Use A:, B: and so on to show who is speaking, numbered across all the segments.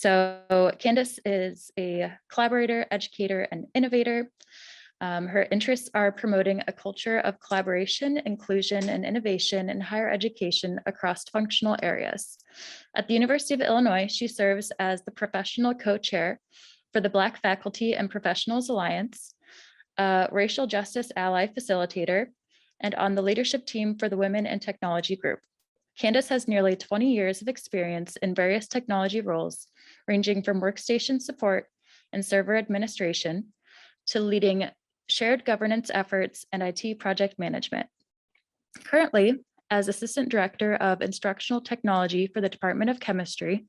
A: So Candace is a collaborator, educator, and innovator. Her interests are promoting a culture of collaboration, inclusion, and innovation in higher education across functional areas. At the University of Illinois, she serves as the professional co-chair for the Black Faculty and Professionals Alliance, racial justice ally facilitator, and on the leadership team for the Women in Technology group. Candace has nearly 20 years of experience in various technology roles, ranging from workstation support and server administration to leading shared governance efforts and IT project management. Currently, as Assistant Director of Instructional Technology for the Department of Chemistry,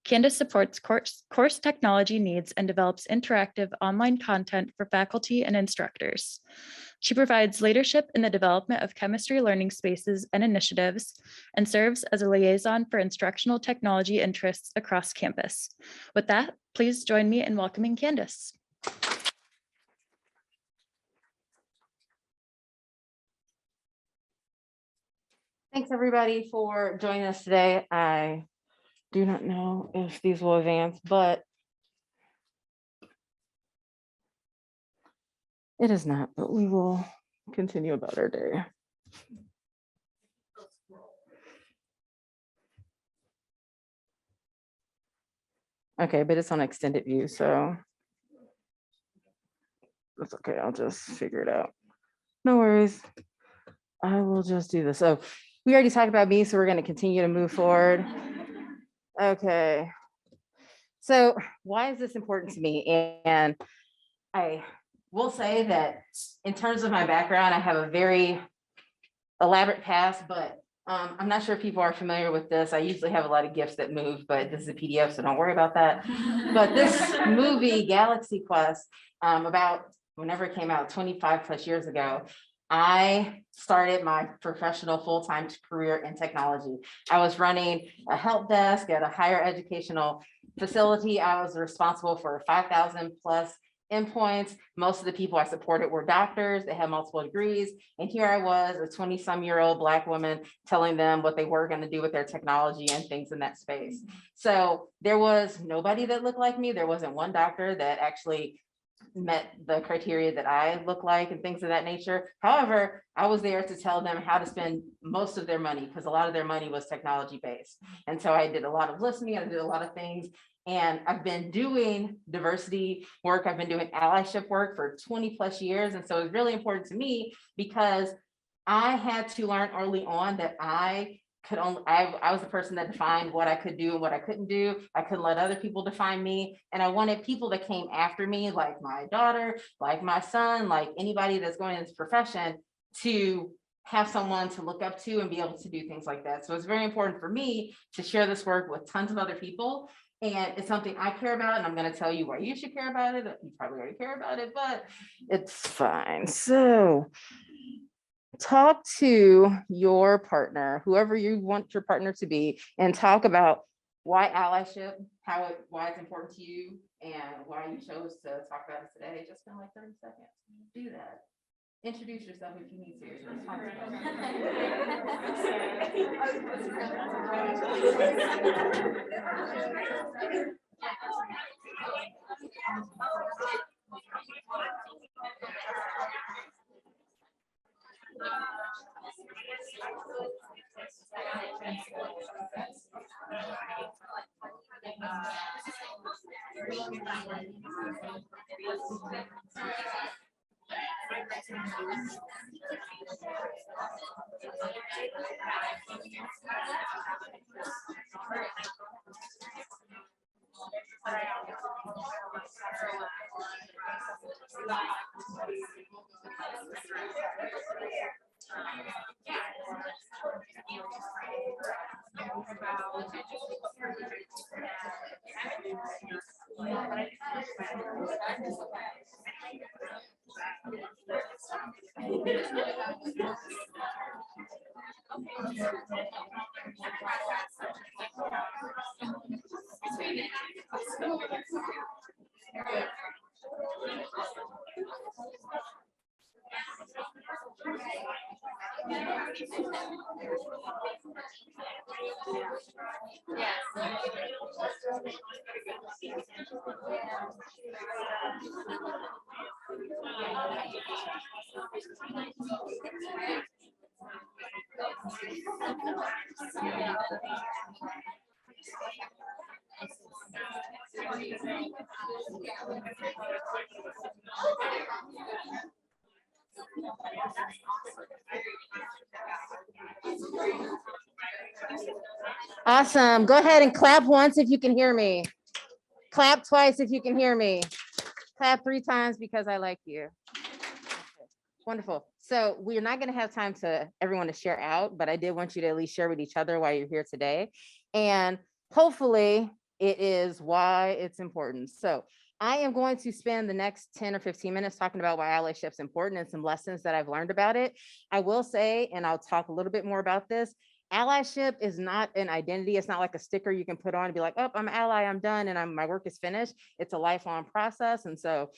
A: Candace supports course technology needs and develops interactive online content for faculty and instructors. She provides leadership in the development of chemistry learning spaces and initiatives and serves as a liaison for instructional technology interests across campus. With that, please join me in welcoming Candace.
B: Thanks everybody for joining us today. I do not know if these will advance, but it is not, but we will continue about our day. Okay, but it's on extended view, so that's okay. I'll just figure it out. No worries. I will just do this. So we already talked about me, so we're going to continue to move forward. Okay. So why is this important to me? And I will say that in terms of my background, I have a very elaborate past, but I'm not sure if people are familiar with this. I usually have a lot of gifts that move, but this is a PDF, so don't worry about that. But this movie, Galaxy Quest, about whenever it came out 25 plus years ago, I started my professional full-time career in technology. I was running a help desk at a higher educational facility. I was responsible for 5,000 plus endpoints. Most of the people I supported were doctors. They had multiple degrees. And here I was, a 20-some-year-old Black woman, telling them what they were going to do with their technology and things in that space. So there was nobody that looked like me. There wasn't one doctor that actually met the criteria that I look like and things of that nature. However, I was there to tell them how to spend most of their money because a lot of their money was technology based. And so I did a lot of listening, I did a lot of things. And I've been doing diversity work. I've been doing allyship work for 20 plus years. And so it's really important to me because I had to learn early on that I was the person that defined what I could do and what I couldn't do. I couldn't let other people define me. And I wanted people that came after me, like my daughter, like my son, like anybody that's going in this profession, to have someone to look up to and be able to do things like that. So it's very important for me to share this work with tons of other people. And it's something I care about, and I'm going to tell you why you should care about it. You probably already care about it, but it's fine. So talk to your partner, whoever you want your partner to be, and talk about why allyship, why it's important to you, and why you chose to talk about it today. Just spend like 30 seconds. Do that. Introduce yourself if you need to. It's fun. Awesome. Go ahead and clap once if you can hear me. Clap twice if you can hear me. Clap 3 times because I like you. Wonderful. So we're not going to have time to everyone to share out, but I did want you to at least share with each other why you're here today. And hopefully it is why it's important. So I am going to spend the next 10 or 15 minutes talking about why allyship is important and some lessons that I've learned about it. I will say, and I'll talk a little bit more about this, allyship is not an identity. It's not like a sticker you can put on and be like, oh, I'm an ally, I'm done, and my work is finished. It's a lifelong process. And so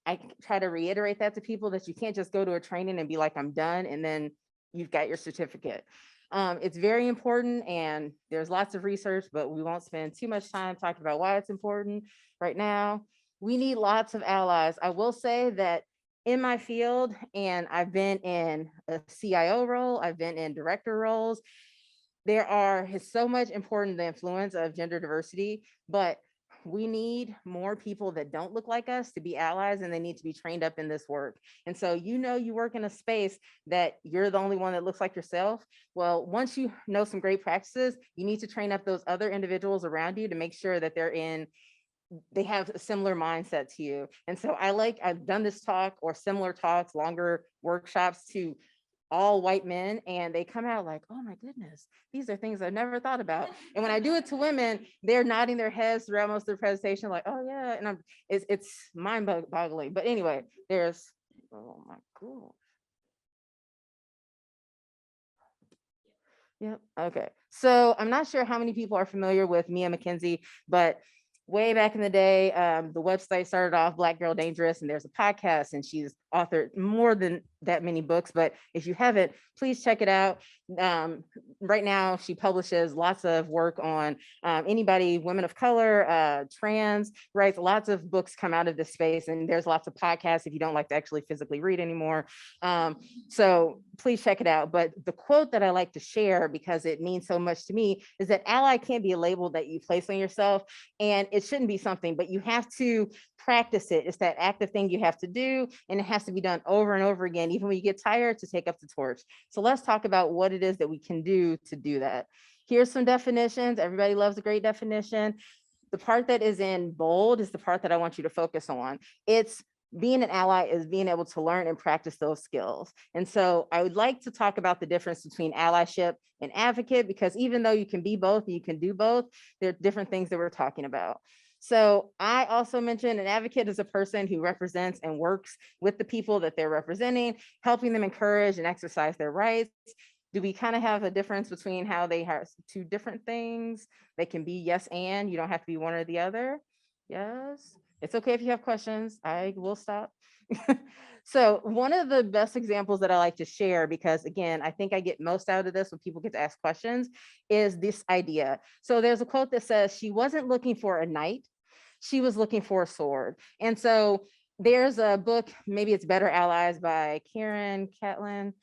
B: I try to reiterate that to people, that you can't just go to a training and be like, I'm done, and then you've got your certificate. It's very important, and there's lots of research, but we won't spend too much time talking about why it's important right now. We need lots of allies. I will say that in my field, and I've been in a CIO role, I've been in director roles, is so much important, the influence of gender diversity, but we need more people that don't look like us to be allies, and they need to be trained up in this work. And so, you work in a space that you're the only one that looks like yourself. Well, once you know some great practices, you need to train up those other individuals around you to make sure that they have a similar mindset to you. And so I've done this talk or similar talks, longer workshops to all white men, and they come out like, oh my goodness, these are things I've never thought about. And when I do it to women, they're nodding their heads throughout most of the presentation, like, oh yeah, and it's mind boggling. But anyway, oh my God. Yep. Okay. So I'm not sure how many people are familiar with Mia McKenzie, but way back in the day, the website started off Black Girl Dangerous, and there's a podcast, and she's authored more than that many books. But if you haven't, please check it out. Right now, she publishes lots of work on anybody, women of color, trans, writes lots of books come out of this space, and there's lots of podcasts if you don't like to actually physically read anymore. So please check it out. But the quote that I like to share, because it means so much to me, is that ally can't be a label that you place on yourself, and it shouldn't be something, but you have to practice it. It's that active thing you have to do, and it has to be done over and over again, even when you get tired, to take up the torch. So let's talk about what it is that we can do to do that. Here's some definitions. Everybody loves a great definition. The part that is in bold is the part that I want you to focus on. It's being an ally is being able to learn and practice those skills. And so I would like to talk about the difference between allyship and advocate, because even though you can be both and you can do both, there are different things that we're talking about. So I also mentioned an advocate is a person who represents and works with the people that they're representing, helping them encourage and exercise their rights. Do we kind of have a difference between how they have two different things? They can be yes and, you don't have to be one or the other. Yes. It's okay if you have questions. I will stop. So one of the best examples that I like to share, because again, I think I get most out of this when people get to ask questions, is this idea. So there's a quote that says, she wasn't looking for a knight, she was looking for a sword. And so there's a book, maybe it's Better Allies by Karen Catlin.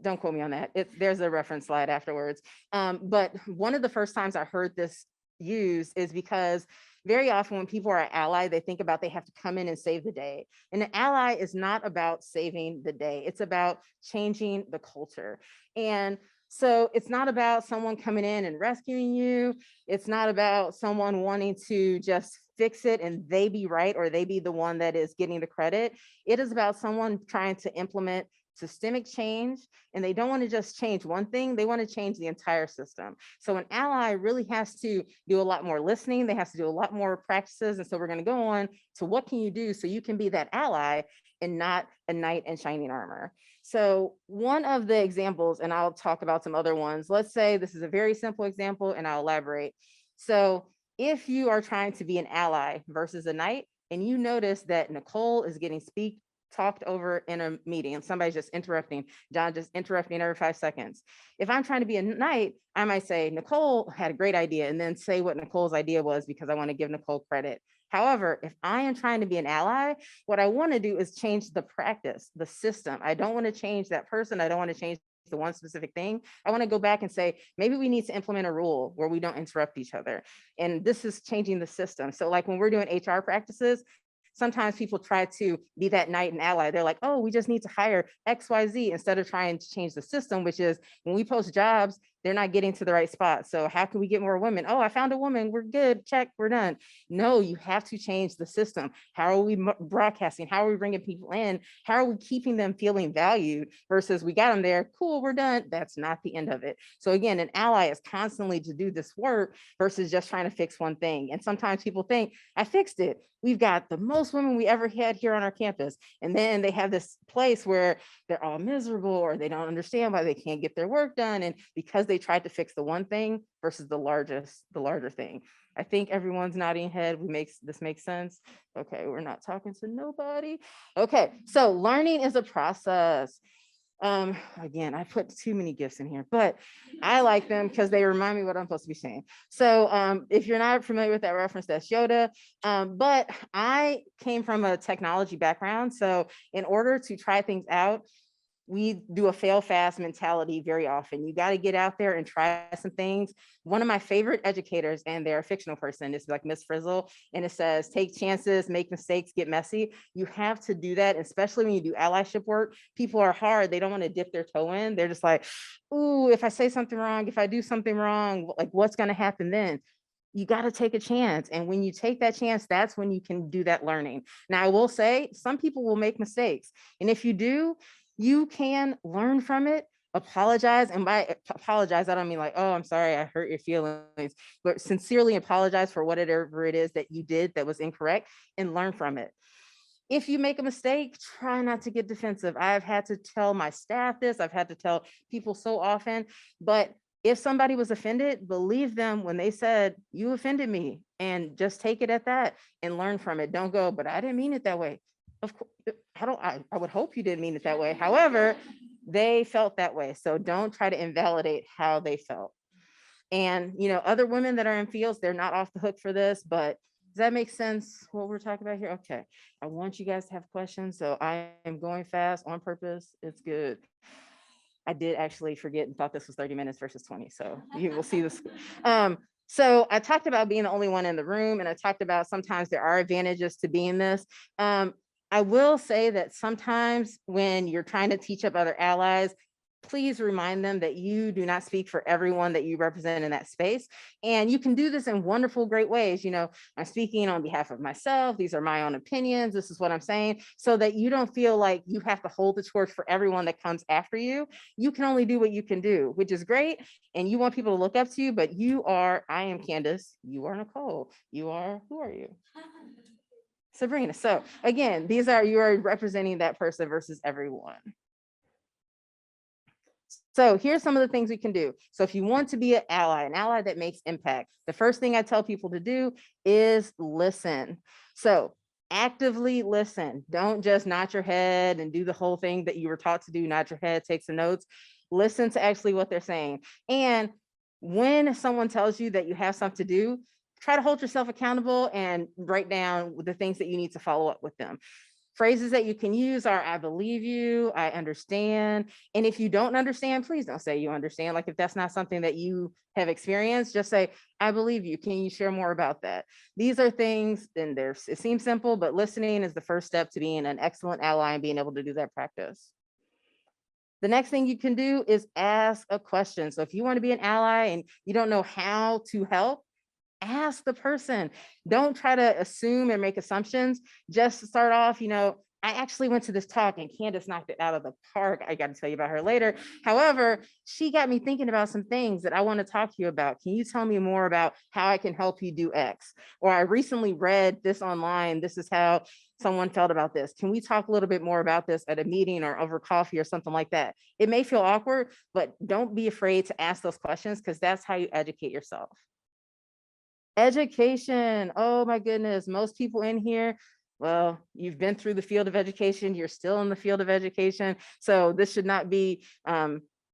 B: Don't quote me on that. There's a reference slide afterwards. But one of the first times I heard this used is because very often when people are an ally, they think about they have to come in and save the day. And an ally is not about saving the day. It's about changing the culture. And so it's not about someone coming in and rescuing you. It's not about someone wanting to just fix it and they be right, or they be the one that is getting the credit. It is about someone trying to implement systemic change, and they don't want to just change one thing, they want to change the entire system. So an ally really has to do a lot more listening, they have to do a lot more practices. And so we're going to go on to what can you do so you can be that ally and not a knight in shining armor. So one of the examples, and I'll talk about some other ones, let's say this is a very simple example and I'll elaborate. So if you are trying to be an ally versus a knight, and you notice that Nicole is getting talked over in a meeting and somebody's just interrupting, John just interrupting every 5 seconds. If I'm trying to be a knight, I might say, Nicole had a great idea, and then say what Nicole's idea was because I want to give Nicole credit. However, if I am trying to be an ally, what I want to do is change the practice, the system. I don't want to change that person. I don't want to change the one specific thing. I want to go back and say, maybe we need to implement a rule where we don't interrupt each other. And this is changing the system. So like when we're doing HR practices, sometimes people try to be that knight and ally. They're like, oh, we just need to hire XYZ instead of trying to change the system, which is when we post jobs, they're not getting to the right spot. So how can we get more women? Oh, I found a woman. We're good. Check. We're done. No, you have to change the system. How are we broadcasting? How are we bringing people in? How are we keeping them feeling valued versus we got them there. Cool. We're done. That's not the end of it. So again, an ally is constantly to do this work versus just trying to fix one thing. And sometimes people think I fixed it. We've got the most women we ever had here on our campus. And then they have this place where they're all miserable or they don't understand why they can't get their work done. And because they tried to fix the one thing versus the larger thing. I think everyone's nodding head. This makes sense. Okay, we're not talking to nobody. Okay, so learning is a process. Again, I put too many gifts in here, but I like them because they remind me what I'm supposed to be saying. So if you're not familiar with that reference, that's Yoda. But I came from a technology background. So in order to try things out, we do a fail fast mentality very often. You got to get out there and try some things. One of my favorite educators, and they're a fictional person, is like Miss Frizzle, and it says, take chances, make mistakes, get messy. You have to do that, especially when you do allyship work. People are hard. They don't want to dip their toe in. They're just like, ooh, if I say something wrong, if I do something wrong, like what's going to happen then? You got to take a chance. And when you take that chance, that's when you can do that learning. Now, I will say some people will make mistakes. And if you do, you can learn from it, apologize. And by apologize, I don't mean like, oh, I'm sorry, I hurt your feelings, but sincerely apologize for whatever it is that you did that was incorrect and learn from it. If you make a mistake, try not to get defensive. I've had to tell my staff this, I've had to tell people so often, but if somebody was offended, believe them when they said, you offended me, and just take it at that and learn from it. Don't go, but I didn't mean it that way. Of course, I would hope you didn't mean it that way. However, they felt that way. So don't try to invalidate how they felt. And, other women that are in fields, they're not off the hook for this, but does that make sense what we're talking about here? Okay. I want you guys to have questions. So I am going fast on purpose. It's good. I did actually forget and thought this was 30 minutes versus 20. So you will see this. So I talked about being the only one in the room, and I talked about sometimes there are advantages to being this. I will say that sometimes when you're trying to teach up other allies, please remind them that you do not speak for everyone that you represent in that space. And you can do this in wonderful, great ways. I'm speaking on behalf of myself. These are my own opinions. This is what I'm saying, so that you don't feel like you have to hold the torch for everyone that comes after you. You can only do what you can do, which is great. And you want people to look up to you, but I am Candace. You are Nicole. Who are you? Sabrina. So again, you are representing that person versus everyone. So here's some of the things we can do. So if you want to be an ally that makes impact, the first thing I tell people to do is listen. So actively listen. Don't just nod your head and do the whole thing that you were taught to do, nod your head, take some notes. Listen to actually what they're saying. And when someone tells you that you have something to do, try to hold yourself accountable and write down the things that you need to follow up with them. Phrases that you can use are, I believe you, I understand. And if you don't understand, please don't say you understand. Like if that's not something that you have experienced, just say, I believe you. Can you share more about that? These are things, and it seems simple, but listening is the first step to being an excellent ally and being able to do that practice. The next thing you can do is ask a question. So if you want to be an ally and you don't know how to help, ask the person. Don't try to assume and make assumptions. Just start off, I actually went to this talk and Candace knocked it out of the park. I got to tell you about her later. However, she got me thinking about some things that I want to talk to you about. Can you tell me more about how I can help you do X? Or I recently read this online. This is how someone felt about this. Can we talk a little bit more about this at a meeting or over coffee or something like that? It may feel awkward, but don't be afraid to ask those questions, because that's how you educate yourself. Education. Oh my goodness. Most people in here, Well, you've been through the field of education, you're still in the field of education. So this should not be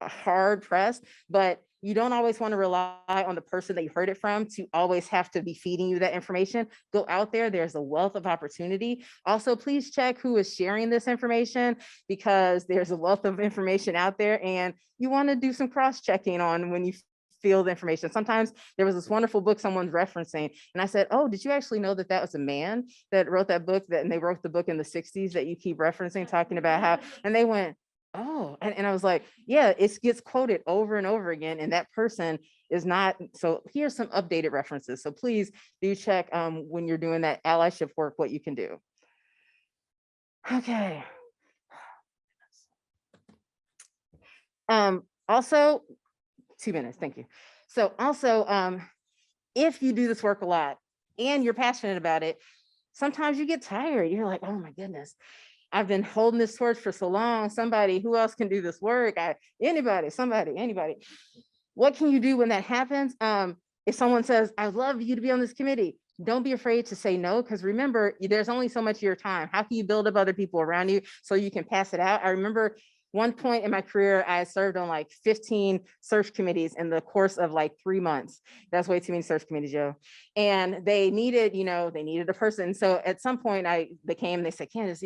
B: hard pressed, but you don't always want to rely on the person that you heard it from to always have to be feeding you that information. Go out there, there's a wealth of opportunity. Also, please check who is sharing this information, because there's a wealth of information out there and you want to do some cross-checking on when you feel the information. Sometimes there was this wonderful book someone's referencing, and I said, oh, did you actually know that that was a man that wrote that book, and they wrote the book in the 60s that you keep referencing, talking about how, and they went, oh, and I was like, yeah, it gets quoted over and over again, and that person is not. So here's some updated references. So please do check when you're doing that allyship work, what you can do. Okay. Also, 2 minutes, thank you. So also, if you do this work a lot and you're passionate about it, sometimes you get tired. You're like, oh my goodness, I've been holding this torch for so long. Somebody, who else can do this work? Anybody. What can you do when that happens? If someone says, I'd love you to be on this committee, don't be afraid to say no, because remember, there's only so much of your time. How can you build up other people around you so you can pass it out? I remember one point in my career, I served on like 15 search committees in the course of like 3 months. That's way too many search committees, Joe. And they needed, they needed a person. So at some point they said, Candace,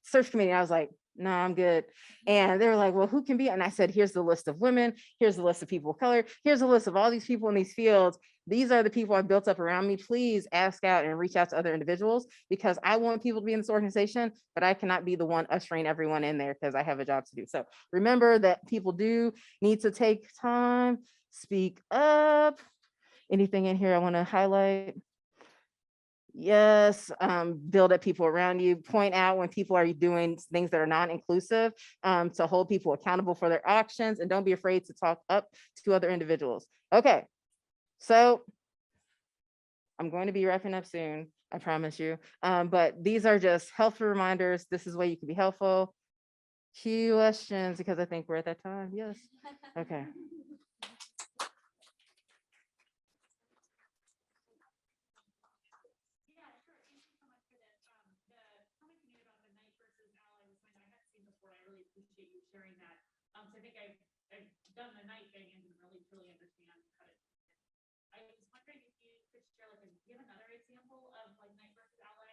B: search committee. And I was like, no, I'm good. And they were like, well, who can be? And I said, here's the list of women. Here's the list of people of color. Here's a list of all these people in these fields. These are the people I've built up around me. Please ask out and reach out to other individuals, because I want people to be in this organization, but I cannot be the one ushering everyone in there because I have a job to do. So remember that people do need to take time, speak up. Anything in here I want to highlight? Yes, build up people around you, point out when people are doing things that are non-inclusive, to hold people accountable for their actions, and don't be afraid to talk up to other individuals. Okay, so I'm going to be wrapping up soon, I promise you. But these are just helpful reminders. This is where you can be helpful. Questions, because I think we're at that time. Yes. Okay.
C: Appreciate you sharing that. So I think I've done the night thing and really truly understand how to. I was wondering if you could share, give another example of like night versus ally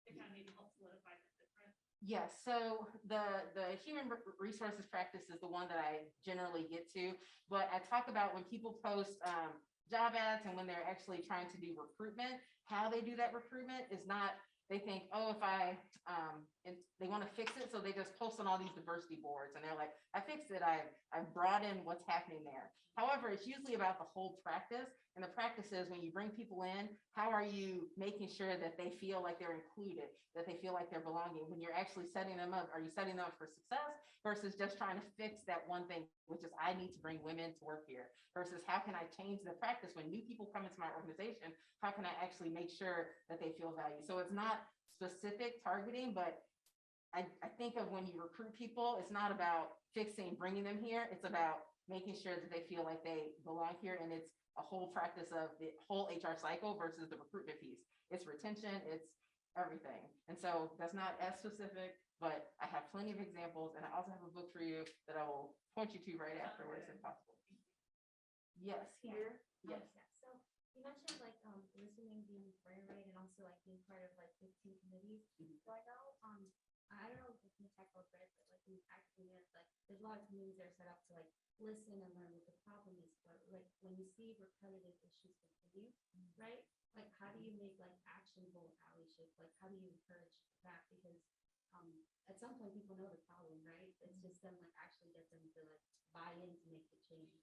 C: to kind of maybe help solidify this difference.
B: Yes, so the human resources practice is the one that I generally get to, but I talk about when people post job ads and when they're actually trying to do recruitment, how they do that recruitment is not. They think, oh, if they want to fix it, so they just post on all these diversity boards, and they're like, I fixed it, I've brought in what's happening there. However, it's usually about the whole practice, and the practice is when you bring people in, how are you making sure that they feel like they're included, that they feel like they're belonging? When you're actually setting them up, are you setting them up for success versus just trying to fix that one thing, which is I need to bring women to work here, versus how can I change the practice when new people come into my organization? How can I actually make sure that they feel valued? So it's not specific targeting, but I think of when you recruit people, it's not about fixing, bringing them here. It's about making sure that they feel like they belong here. And it's a whole practice of the whole HR cycle versus the recruitment piece. It's retention, it's everything. And so that's not as specific, but I have plenty of examples. And I also have a book for you that I will point you to right afterwards if possible. Yes, here. Yes.
D: So you mentioned listening being very right, and also being part of 15 committees. So I know I don't know if you can tackle it, but in academia, there's a lot of committees that are set up to listen and learn what the problem is. But when you see repetitive issues continue, right? How do you make actionable allyship? How do you encourage that? Because at some point people know the problem, right? It's just them actually get them to buy in to make the change.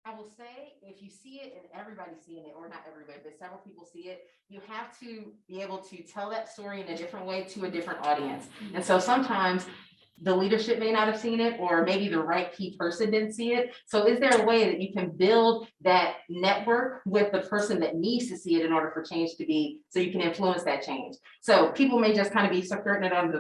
B: I will say, if you see it and everybody's seeing it, or not everybody, but several people see it, you have to be able to tell that story in a different way to a different audience. And so sometimes the leadership may not have seen it, or maybe the right key person didn't see it. So is there a way that you can build that network with the person that needs to see it in order for change to be, so you can influence that change? So people may just kind of be skirting it under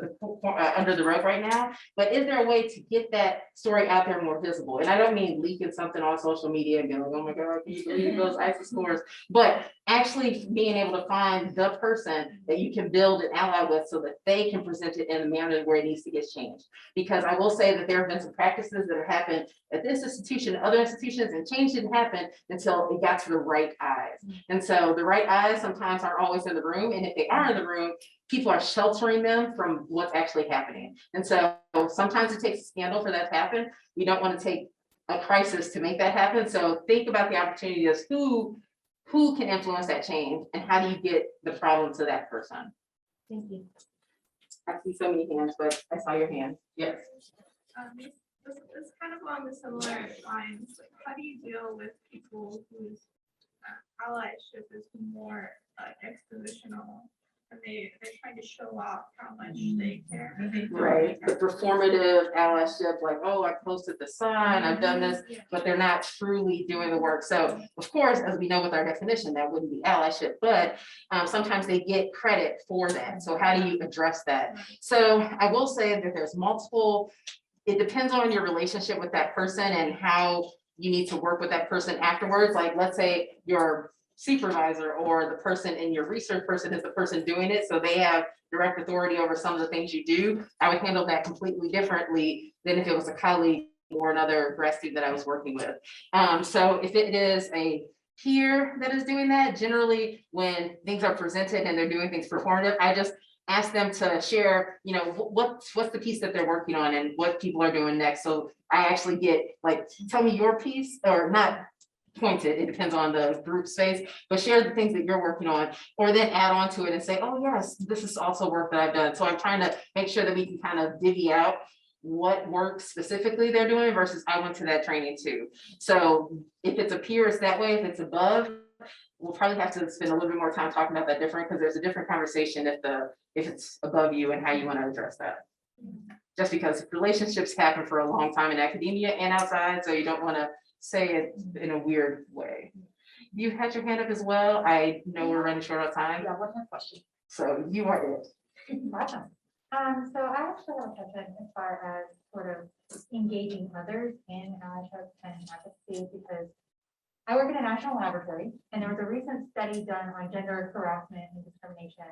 B: the rug right now, but is there a way to get that story out there more visible? And I don't mean leaking something on social media and being like, oh my God, can you believe those ISIS scores? But actually being able to find the person that you can build an ally with so that they can present it in a manner where it needs to get changed. Because I will say that there have been some practices that have happened at this institution, other institutions, and change didn't happen until it got to the right eyes. And so the right eyes sometimes aren't always in the room. And if they are in the room, people are sheltering them from what's actually happening. And so sometimes it takes a scandal for that to happen. We don't want to take a crisis to make that happen. So think about the opportunity as who can influence that change and how do you get the problem to that person?
D: Thank you.
B: I see so many hands, but I saw your hand. Yes.
E: It's kind of along the similar lines. Like, how do you deal with people whose allyship is more expositional, and they're trying to show off how much they care?
B: Right. The performative allyship, like, oh, I posted the sign, I've done this,
E: Yeah.
B: but they're not truly doing the work. So of course, as we know with our definition, that wouldn't be allyship, but sometimes they get credit for that. So how do you address that? So I will say that there's multiple, it depends on your relationship with that person and how you need to work with that person afterwards. Like, let's say your supervisor or the person in your research person is the person doing it, so they have direct authority over some of the things you do. I would handle that completely differently than if it was a colleague or another grad student that I was working with. So if it is a peer that is doing that, generally when things are presented and they're doing things performative, I just ask them to share, you know, what's the piece that they're working on and what people are doing next. So I actually get like, tell me your piece, or not pointed, it depends on the group space, but share the things that you're working on, or then add on to it and say, oh yes, this is also work that I've done. So I'm trying to make sure that we can kind of divvy out what work specifically they're doing versus I went to that training too. So if it's a peer, it's that way. If it's above, we'll probably have to spend a little bit more time talking about that different, because there's a different conversation if it's above you and how you want to address that. Just because relationships happen for a long time in academia and outside, so you don't want to say it in a weird way. You had your hand up as well. I know we're running short on time.
F: Yeah, what's my question?
B: So you are it.
F: Awesome. So I actually have a question as far as sort of engaging others in allyship and advocacy, because I work in a national laboratory, and there was a recent study done on gender harassment and discrimination,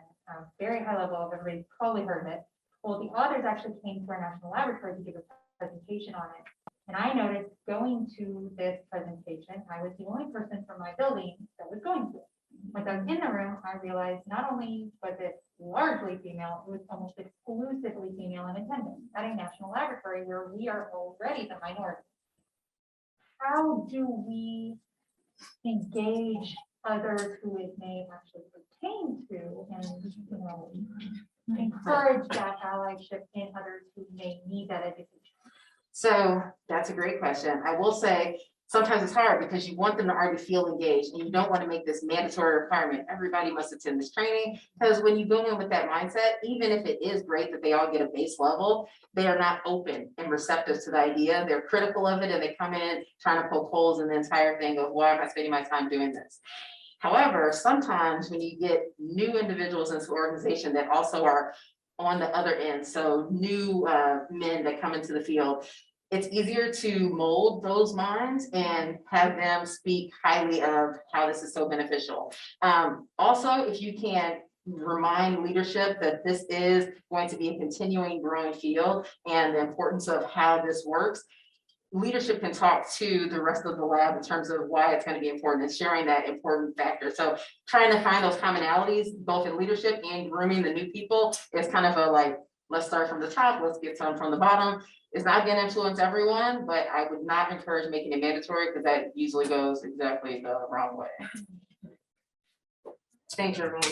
F: very high level, everybody's probably heard of it. Well, the authors actually came to our national laboratory to give a presentation on it. And I noticed going to this presentation, I was the only person from my building that was going to it. Once I was in the room, I realized not only was it largely female, it was almost exclusively female in attendance at a national laboratory where we are already the minority. How do we engage others who it may actually pertain to, and you know, encourage that allyship in others who may need that education?
B: So that's a great question. I will say sometimes it's hard because you want them to already feel engaged and you don't want to make this mandatory requirement. Everybody must attend this training, because when you go in with that mindset, even if it is great that they all get a base level, they are not open and receptive to the idea. They're critical of it and they come in trying to poke holes in the entire thing of why am I spending my time doing this? However, sometimes when you get new individuals into the organization that also are on the other end, so new men that come into the field, it's easier to mold those minds and have them speak highly of how this is so beneficial. Also, if you can remind leadership that this is going to be a continuing growing field and the importance of how this works, leadership can talk to the rest of the lab in terms of why it's going to be important and sharing that important factor. So trying to find those commonalities, both in leadership and grooming the new people, is kind of a like, let's start from the top, let's get some from the bottom. It's not going to influence everyone, but I would not encourage making it mandatory because that usually goes exactly the wrong way. Thanks, everyone.